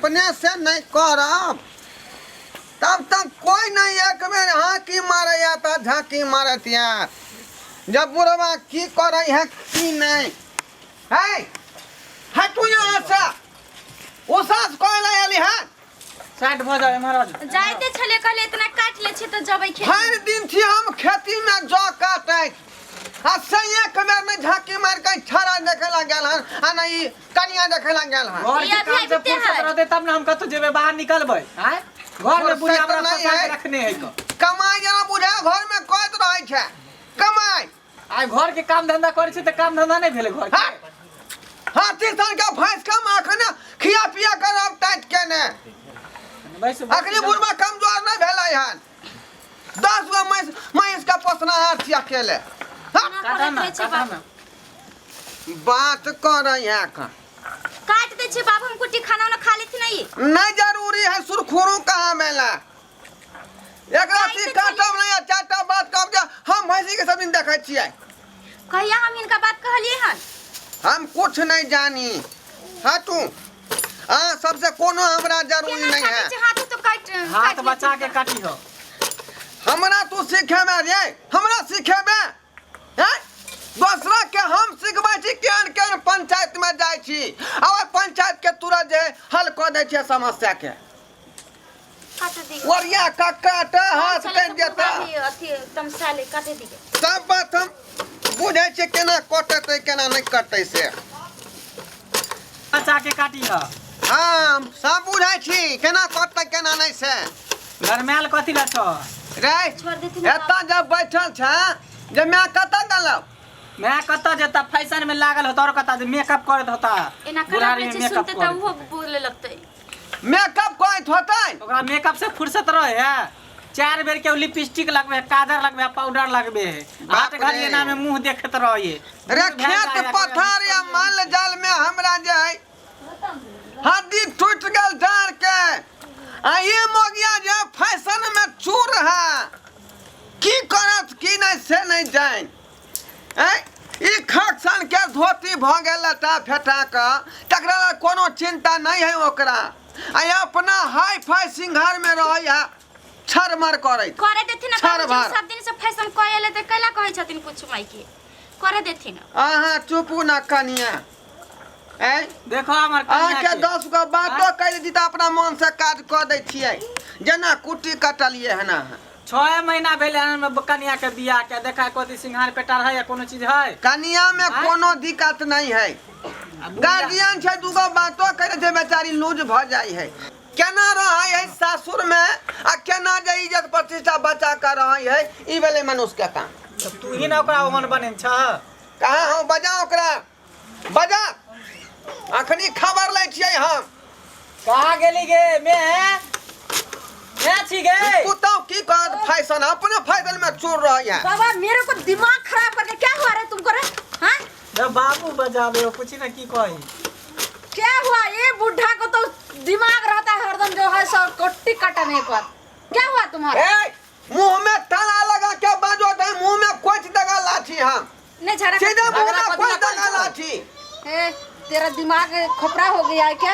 अपने से नहीं करब तब तक कोई नहीं एक बेर हाँकी मारे तो झाँकी मारत यार जब बुढ़वा की करे है की नहीं है तू यहाँ से उसास कोई नहीं आली है 60 भ जाए महाराज जाइते छले कहले इतना काट ले छी तो जबै खेती हर दिन थी हम खेती में जौ काटे आ सैया कमर में झांकी मार के छरा देखेला गेल हन आ नहीं कनिया देखेला गेल हन घर के काम से फुर्सत रहते तब ना हम कतो जेबे बाहर निकलबै हैं घर में बुढ़िया हमरा पका के रखने है कमाई जना बुढ़ा घर में कहत रहै छै कमाई आइ घर के काम धंधा करै छै त काम धंधा नहीं भेले घर के हाथी सन का भैंस का माखन खिया पिया कर अब टाइट के ने अखनी बुढ़वा कमजोर नहीं भेलै हन 10 गो मैं इसका पोसना हाथ से अकेले बात कर यहाँ का काट दे छी बाबू हम कुटी खाना ना खा लेथि नहीं जरूरी है सुरखुरू कहाँ मेला एक राती काटब नहीं चारटा बात कब जा हम भैंसी के सब दिन देखै छियै कहिया हम इनका बात कहलिए हन हम कुछ नहीं जानी हटू सबसे कोनो हमरा जरूरी नहीं है हाथ तो काट हाथ बचा के काटी हो हमरा तू सिखेबे रे हमरा सिखेबे हैं दूसरा के हम सिखबै छी केन पंचायत में जाय छी और पंचायत के तुरंत जे हल क दै छै समस्या के काट दी वरिया का काट हाथ कट जेता अथी तमसाले काटे दी सब बात हम बुझै छै केना कटतै केना नहीं कटतै से बचा के काटी हो हम सब बुझै छी केना कटतै केना नहीं से गरमैल कथि ला छ रे छोड़ देती एता जब बैठल छ जे मैं कत गेलौ मैं कत जेता फैशन में लागल होता और कत मेकअप करत होता एना करा के सुनते त वो बोले लगतै मेकअप करत होतै ओकरा मेकअप से फुर्सत रहे है 4 बेर के लिपस्टिक लगबे काजर लगबे पाउडर लगबे हाथ घड़ी एना में मुंह देखत रहिए रे खेत पथार या माल जाल में हमरा जे है हड्डी टूट गेल डार के आ ये मोगिया जे फैशन में चूर है की करत की नहीं से नहीं जान ई खक्सन के धोती भ गेल टा फेटा क तकरा कोनो चिंता नहीं है ओकरा आ अपना हाई फाई सिंगार में रहै है छरमर करैत करे देथिन ना सब दिन से फैशन कइले त कैला कहै छथिन कुछ माई के करे देथिन आहा चुपू ना कनिया देखो हमर कन्या के 10 गो बातो कह दी त अपना मन से काज क दै छियै जना कुटी कटलिए है ना 6 महीना भेले कन्या के बियाह के देखा कोती सिंगार पेटार है या कोनो चीज है कन्या में कोनो दिक्कत नहीं है गार्जियन छै दुगो बातो कह दे बेचारी लूज भ जाई है केना रहै है सासुर में आ केना जे इज्जत प्रतिष्ठा बचा कर रहै है ई बेले मनुष्य के काम तू ही ना ओकरा ओहन बने छ कहां हो बजा ओकरा बजा अखनी खबर लै छियै हम कहां गेली गे मैं छी गे कुत्ता की कर फैशन अपने फैशन में चूर रही है बाबा मेरे को दिमाग खराब करके क्या हुआ रे तुमको रे हां जब बाबू बजावे हो कुछ ना की कही क्या हुआ ये बुढ़ा को तो दिमाग रहता है हरदम जो है सब कोट्टी काटने पर क्या हुआ तुम्हारा मुंह में ताला लगा के बाजो दे मुंह में कोच दगा लाठी हम नहीं झड़ा सीधा मुंह में कोच दगा लाठी तेरा दिमाग खोपड़ा हो गया है क्या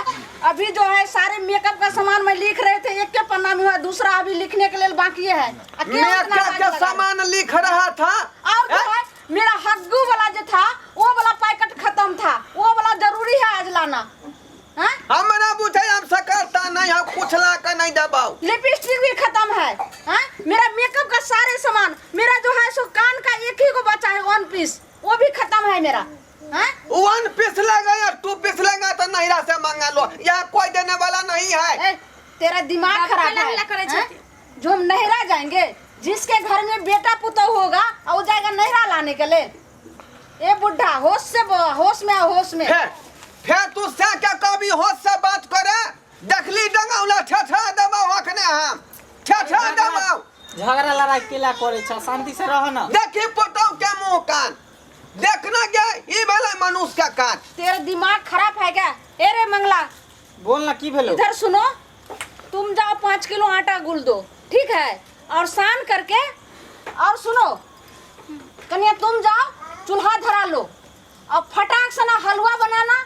अभी जो है सारे मेकअप का सामान में लिख रहे थे एक के पन्ना में हुआ दूसरा अभी लिखने के लिए बाकी है मेकअप का सामान लिख रहा था और जो है मेरा हग्गू वाला जो था वो वाला पैकेट खत्म था वो वाला जरूरी है आज लाना हमरा बुझे हम सकरता नहीं है पूछला का नहीं दबाओ लिपस्टिक भी खत्म है मेरा मेकअप का सारे सामान मेरा जो है सो कान का एक ही को बचा है 1 पीस वो भी खत्म है मेरा 1 पीस लगा या 2 पीस लगा तो नहिरा से मंगा लो यहाँ कोई देने वाला नहीं है तेरा दिमाग खराब है जो हम नहिरा जाएंगे जिसके घर में बेटा पुतौ होगा और जाएगा नहिरा लाने के लिए ए बुढ़ा होश में फिर तू से क्या कभी होश से बात करे देखली डंगाउला छछा दबाओ अखने हम छछा दबाओ झगड़ा लड़ाई केला करे छ शांति से रह ना देखी पुतौ के मुंह कान देखना क्या ई भेलै मनुष्य का कान तेरा दिमाग खराब है क्या ए रे मंगला बोल ना की भेलो इधर सुनो तुम जाओ 5 किलो आटा गूंद दो ठीक है और सान करके और सुनो कन्या तुम जाओ चूल्हा धरा लो और फटाक से ना हलवा बनाना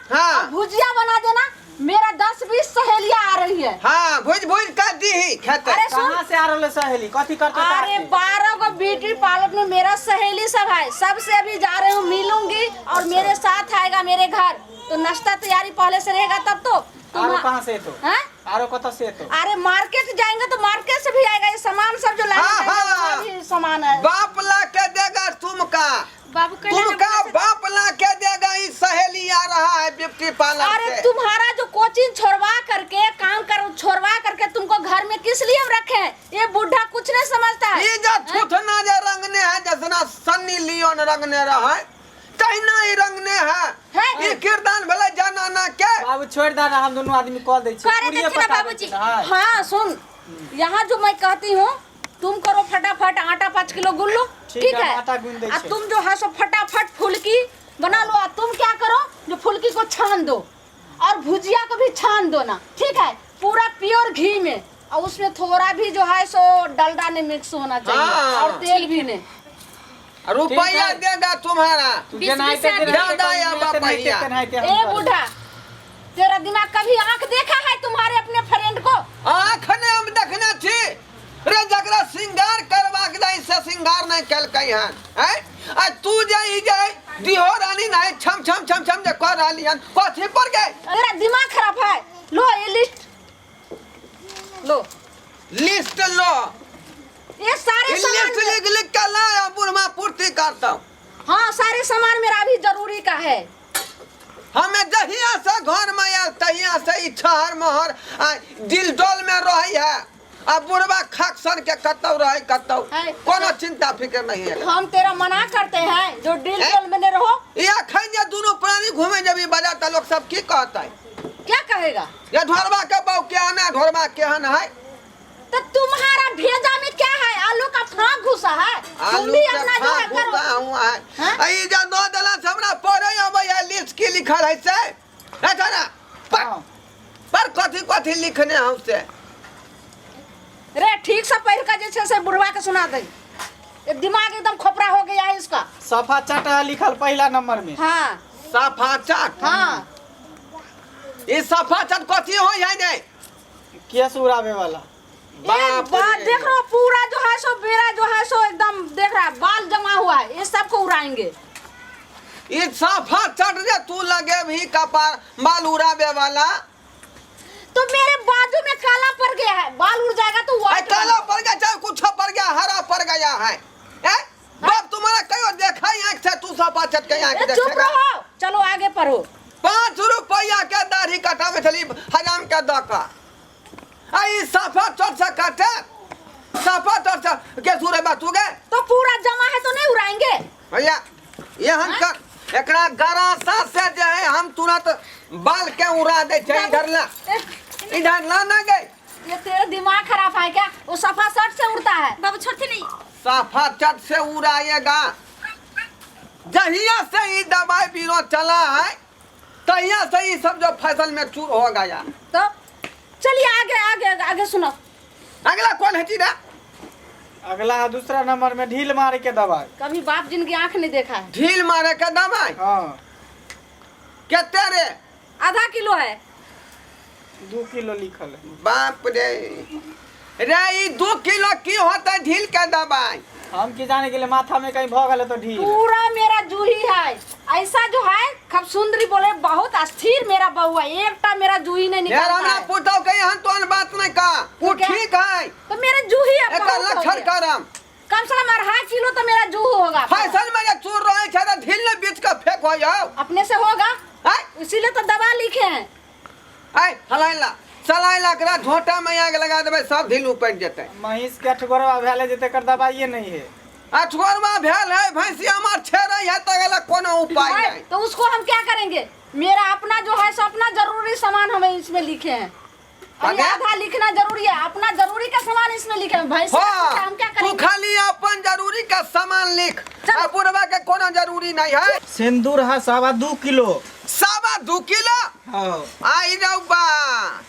भुजिया बना देना मेरा 10-20 सहेलियां आ रही है। हाँ भुज भुज कर दी ही खेते। अरे सुन, कहाँ से आ रहे सहेली कथी करते अरे 12 को ब्यूटी पार्लर में मेरा सहेली सब है, सबसे अभी जा रही हूँ, मिलूंगी और मेरे साथ आएगा मेरे घर, तो नाश्ता तैयारी पहले से रहेगा तब तो। आरो कहाँ से तो हैं? आरो कत से तो अरे मार्केट जाएंगे तो मार्केट से भी आएगा, ये सामान सब जो लाएंगे भी सामान है। बाप ला के देगा तुमका, बाबू तुमका बाप ला के देगा। इस सहेली आ रहा है ब्यूटी पार्लर अरे से। तुम्हारा जो कोचिंग छोड़वा करके काम कर छोड़वा करके तुमको घर में किस लिए हम रखे? ये बुढ़ा कुछ नहीं समझता है। ये जो छुटना जो रंगने है, जैसे सन्नी लियोन रंगने रहा है, कहना ही रंगने है। ये किरदान भले जनाना के। बाबू छोड़ दे, हम दोनों आदमी कॉल दे बाबूजी हाँ सुन, यहाँ जो मैं कहती हूँ तुम करो फटाफट आटा 5 किलो गूंद लो, ठीक है? आटा गूंद दे और तुम जो है सो फटाफट फुल्की बना लो। और तुम क्या करो, जो फुल्की को छान दो और भुजिया को भी छान दो ना, ठीक है? पूरा प्योर घी में, और उसमें थोड़ा भी जो है सो डलडा नहीं मिक्स होना चाहिए। हाँ। और तेल भी नहीं। रुपया देगा तुम्हारा ज्यादा या बापैया। ए बूढ़ा, तेरा दिमाग कभी आंख देखा है तुम्हारे अपने फ्रेंड को? आँख ने हम देखने थी रे, जगरा श्रृंगार करवा के दाई से श्रृंगार नहीं कल कहीं हैं। आज तू जाई जाए दिहो रानी नहीं छम छम छम छम जे कर रही हन, कथी पर गए? अरे दिमाग खराब है। लो ये लिस्ट लो, लिस्ट लो, ये सारे सामान लिस्ट लिख लिख के लाया, बुढ़मा पूर्ति करता हूँ। हाँ सारे सामान मेरा भी जरूरी का है। हमें जहिया से घर में आयल तहिया से ई छहर महर दिल डोल में रही है। अब बुढ़वा खाक सन के कतौ रहे कतौ, कोनो चिंता फिक्र नहीं है। हम तेरा मना करते हैं जो दिल डोल में नहीं रहो। या खैजे दोनों प्राणी घूमे जब बाजार त लोग सब की कहता है? क्या कहेगा? ये ढोरवा के बाऊ क्या है, ढोरवा केहन है? तो तुम्हारा भेजा में क्या है? आलू का फांक घुसा है। तुम भी अपना जो है करो। हुआ है आई जा दो दला हमरा पढ़े अब ये लिस्ट की लिखल है से है ना पर कथी कथी लिखने है उसे रे ठीक से पढ़ के जैसे से बुढ़वा के सुना दे। ये दिमाग एकदम खोपरा हो गया है इसका। सफा चट लिखल पहला नंबर में। हाँ सफा चट। हाँ ये सफा चट कथी हो है ने केस उड़ावे वाला। बाप देख रहा पूरा जो है सो मेरा जो है सो एकदम देख रहा है बाल जमा हुआ है, ये सबको उड़ाएंगे। ये सफा चट जे तू लगे भी कपार बाल उड़ावे वाला, तो मेरे बाजू में काला पड़ गया है, बाल उड़ जाएगा तो व्हाइट काला पड़ गया चाहे कुछ पड़ गया हरा पड़ गया है। बाप तुम्हारा कहीं देखा ही आँख से तू सफा चट के आँख देखेगा। चुप रहो, चलो आगे पढ़ो। 5 रुपया के दाढ़ी कटावे चली हजाम के दका आई सफा चट से काटे सफा चट से के सुरे बातू गए तो पूरा जमा है तो नहीं उड़ाएंगे भैया। ये हम कर एकरा गरासा से जो है हम तुरंत बाल के उड़ा दे चाहिए इधर ला ना गए। ये तेरा दिमाग खराब है क्या? वो सफा शर्ट से उड़ता है। बाबू छोड़ते नहीं। सफा चट से उड़ाएगा। जहिया से ये दवाई बीरो चला है तहिया से ये सब जो फैशन में चूर हो गया। तो चलिए आगे आगे आगे सुनो। अगला कौन है जीरा? अगला है दूसरा नंबर में ढील मारे के दवाई। कभी बाप जिनकी आंख नहीं देखा है। ढील मारे के दवाई हाँ कितने रे? आधा किलो है। 2 किलो लिखल है। बाप रे रे ये 2 किलो की होता है ढील का दवाई? हम की जाने के लिए माथा में कहीं भोग गले तो ढील। पूरा मेरा जूही है ऐसा जो है खब सुंदरी बोले बहुत अस्थिर मेरा बहू है, एकटा मेरा जूही नहीं निकलता यार हमरा है। पूछो कहीं हम तो बात नहीं का वो ठीक है तो मेरा जूही है एक लक्षण करम कम से कम 2.5 किलो तो मेरा जूह होगा। फैशन में ये चूर रहे छे तो ढील ने बीच का फेंक हो जाओ अपने से होगा है इसीलिए तो दवा लिखे हैं। आई हलाइला चलाइला करा झोटा में आग लगा देबे सब ढील उपट जेते। महिष के अठगोरवा भेले जेते कर दवाई नहीं है। अठगोरवा भेल है भैंसिया मार छेरे है तो अगला कोनो उपाय नहीं। तो उसको हम क्या करेंगे? मेरा अपना जो है सो अपना जरूरी सामान हमें इसमें लिखे हैं। और आधा लिखना जरूरी है, अपना जरूरी का सामान इसमें लिखे हैं। भैंस हम क्या तू करेंगे? खाली अपन जरूरी का सामान लिख, बुढ़वा के कोनो जरूरी नहीं है। सिंदूर है 2.25 किलो। 2.25 किलो? आई रउबा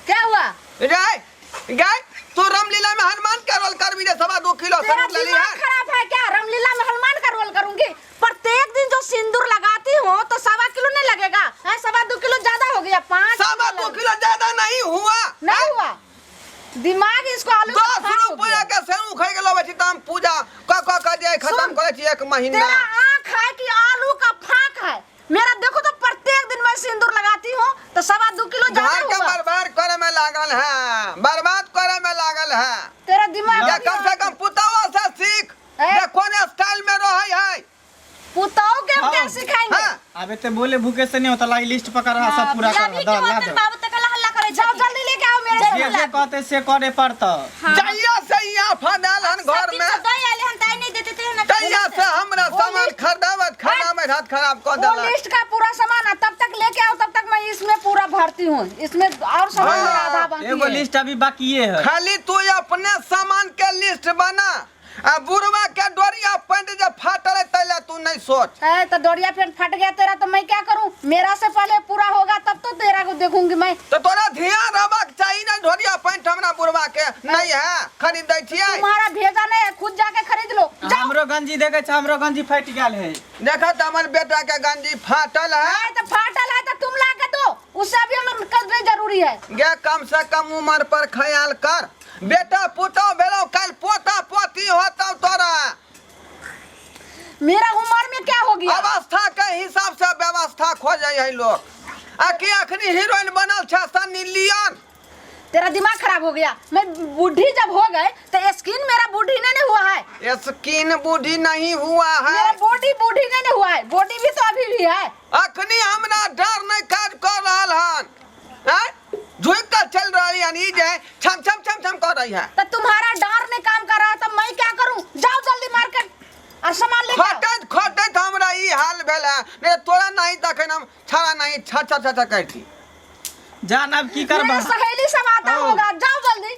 क्या हुआ? रे गए तू रामलीला में हनुमान का रोल कर भी दे 2.25 किलो तेरा सब ले दिमाग लिया। खराब है क्या? रामलीला में हनुमान का रोल करूंगी? प्रत्येक दिन जो सिंदूर लगाती हो तो 2.25 किलो नहीं लगेगा? 2.25 किलो ज्यादा हो गया। 5 2.25 किलो छी 1 महीना। तेरा आँख है कि आलू का फाक है? मेरा देखो तो प्रत्येक दिन मैं सिंदूर लगाती हूँ तो 2.25 किलो घर ज्यादा के होगा। बर्बाद करे में लागल है, बर्बाद करे में लागल है। तेरा दिमाग या कम से कम पुतवा से सीख ये कौन स्टाइल में रहे है। पुताओ के हम क्या हाँ। सिखाएंगे? हाँ। अबे ते बोले भूखे से नहीं होता, लाई लिस्ट पकड़ रहा सब पूरा कर दो ला दो। बाबू तक हल्ला करे, जाओ जल्दी लेके आओ मेरे जे जे कहते से करे पड़ता। जइया से यहाँ फदाल हन घर में, दही आले हम ताई नहीं देते थे ना। तैया से हमरा सामान खरीदावत हाथ खराब कर वो देला। लिस्ट का पूरा सामान है, तब तक लेके आओ, तब तक मैं इसमें पूरा भरती हूँ। इसमें और सामान हाँ। मेरा आधा बाकी एगो है। लिस्ट अभी बाकी है। खाली तू अपने सामान के लिस्ट बना, आ बुढ़वा के डोरिया पैंट जब फाटल है तैला तू नहीं सोच। है तो डोरिया पेंट फट गया तेरा, तो मैं क्या करूं? मेरा से पहले पूरा होगा तब तो तेरा को देखूंगी मैं। तो तोरा ध्यान रखबाक चाहिए ना, डोरिया पैंट हमरा बुढ़वा के नहीं है, खरीद दै छियै। तुम्हारा भेजा नहीं है, खुद जाके खरीद लो। जाओ। हमरो गंजी देखे छ, हमरो गंजी फट गेल है। देखा तो हमर बेटा के गंजी फाटल है। है तो फाटल है तो तुम ला के दो, उससे भी हमें कदर जरूरी है। गे कम से कम उम्र पर ख्याल कर, बेटा पुतो भेलो कल पोता पोती होता तोरा। मेरा उम्र में क्या हो गया? अवस्था के हिसाब से व्यवस्था खोजे है लोग। आखी अखनी हीरोइन बनल छ सनी लियोन। तेरा दिमाग खराब हो गया। मैं बूढ़ी जब हो गए तो स्किन मेरा बूढ़ी नहीं हुआ है। स्किन बूढ़ी नहीं हुआ है, मेरा बॉडी बूढ़ी नहीं हुआ है, बॉडी भी तो अभी भी है। अखनी हमरा डर नहीं काज कर रहल हन। झुक कर चल रही है, ई जे छम छम छम छम कर रही है। तो तुम्हारा डर नहीं काम कर रहा है तो मैं क्या करूं? जाओ जल्दी मार्केट और सामान लेके आओ। खटत खटत हमरा ई हाल भेला, नहीं तोरा नहीं तखन हम छाड़ा नहीं छ छ छ करती। जान अब की करबा? मेरे सहेली सब आता ओ। होगा, जाओ जल्दी।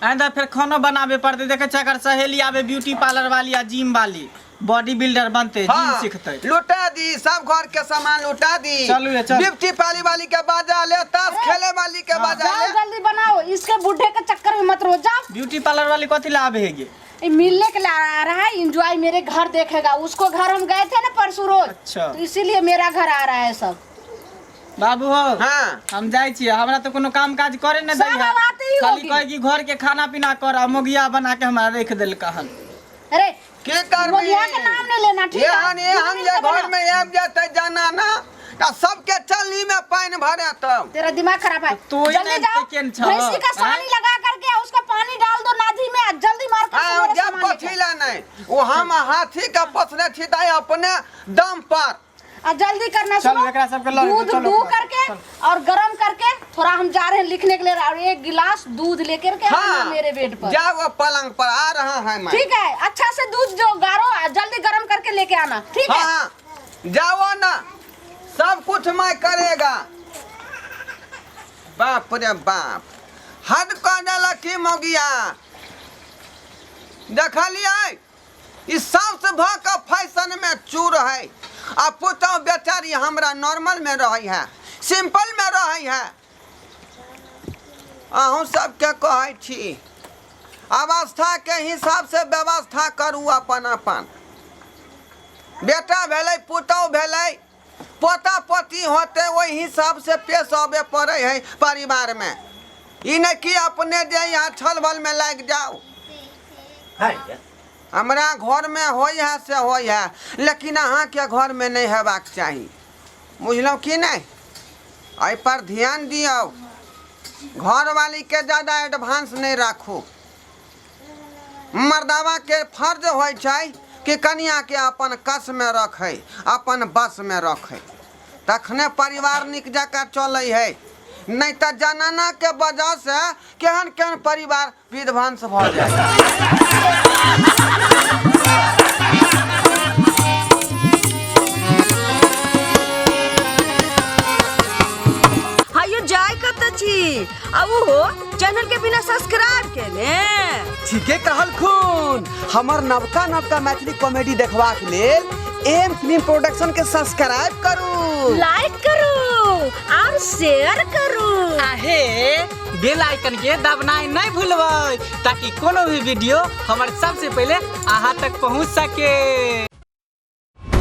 अंदर फिर खाना बनावे पड़ते। देखे छ अगर सहेली आवे ब्यूटी पार्लर वाली या जिम वाली, बॉडी बिल्डर बनते, जिम सीखते। लुटा दी सब घर के सामान लुटा दी। चलू ये चल। बिफ्टी पाली वाली के बाजा ले, ताश खेले वाली के बाजा जाओ ले। जल्दी बनाओ, इसके बुढ़े के चक्कर में मत रहो। जाओ। ब्यूटी पार्लर वाली कथी लावे है? ये मिलने के लिए आ रहा है, एंजॉय मेरे घर देखेगा। उसको घर हम गए थे ना परसों रोज, अच्छा। तो इसीलिए मेरा घर आ रहा है सब। बाबू हो हाँ हम जाय छी, हमरा तो कोनो काम काज करे न सब दैया, अब आते ही खाली होगी। कहे कि घर के खाना पीना कर आ मोगिया बना के हमरा रख देल कहन। अरे के कर मोगिया के नाम नहीं लेना, ठीक है? ये हम जे घर में आब जाते जाना ना तो सबके चली में पानी भरे तब। तेरा दिमाग खराब है। तो ही जल्दी नहीं जाओ, टेकन छ, भैंसी का सानी हैं? लगा करके उसका पानी डाल दो नाधी में, जल्दी मार्केट से हाँ मेरे जब सामान लेके। पछिला नहीं वो हम हाथी का पसरे छिटाए अपने दम पर। और जल्दी करना, चलो, सुनो। एकरा सबके ला दूध चलो, दू चलो। करके और गरम करके थोड़ा हम जा रहे हैं लिखने के लिए, और 1 गिलास दूध लेकर के आना मेरे बेड पर। जाओ पलंग पर आ रहा है मैं। ठीक है, अच्छा से दूध जो गारो जल्दी गरम करके लेके आना, ठीक है? हाँ जाओ ना, सब कुछ मैं करेगा। बाप रे बाप, हद कर देला की मोगिया। देखलिए इस सबसे भका फैशन में चूर है। अब पुतौ बेचारी हमरा नॉर्मल में रही है, सिंपल में रही है। अहूँ सबके कहै छी अवस्था के हिसाब से व्यवस्था करू अपन अपन। बेटा भेलै पुतौ भेलै, पोता पोती होते वही हिसाब से पेश आवे पड़े है परिवार में। ई नहीं कि अपने जे यहाँ छल बल में लग जाओ। हमरा घर में होई है से होई है, लेकिन अहाँ के घर में नहीं हेबाक चाहिए, बुझलौ कि नहीं? एहि पर ध्यान दियो, घर वाली के ज्यादा एडवांस नहीं राखू। मर्दावा के फर्ज होय छै कि कनिया के अपन कस में रखे, अपन बस में रखे, तखने परिवार निक जका चले है। नहीं तो जनाना के वजह से केहन केहन परिवार विध्वंस भ जाए। हायो जाय कत छी अब हो चैनल के बिना सब्सक्राइब के ने। ठीके कहल खून। हमर नवका नवका मैथिली कॉमेडी देखबाक लेल एम फिल्म प्रोडक्शन के सब्सक्राइब करू, लाइक करू और शेयर करू। आहे बेल आइकन के दबनाई नहीं भूलबै, ताकि कोनो भी वीडियो हमर सबसे पहले अहाँ तक पहुंच सके।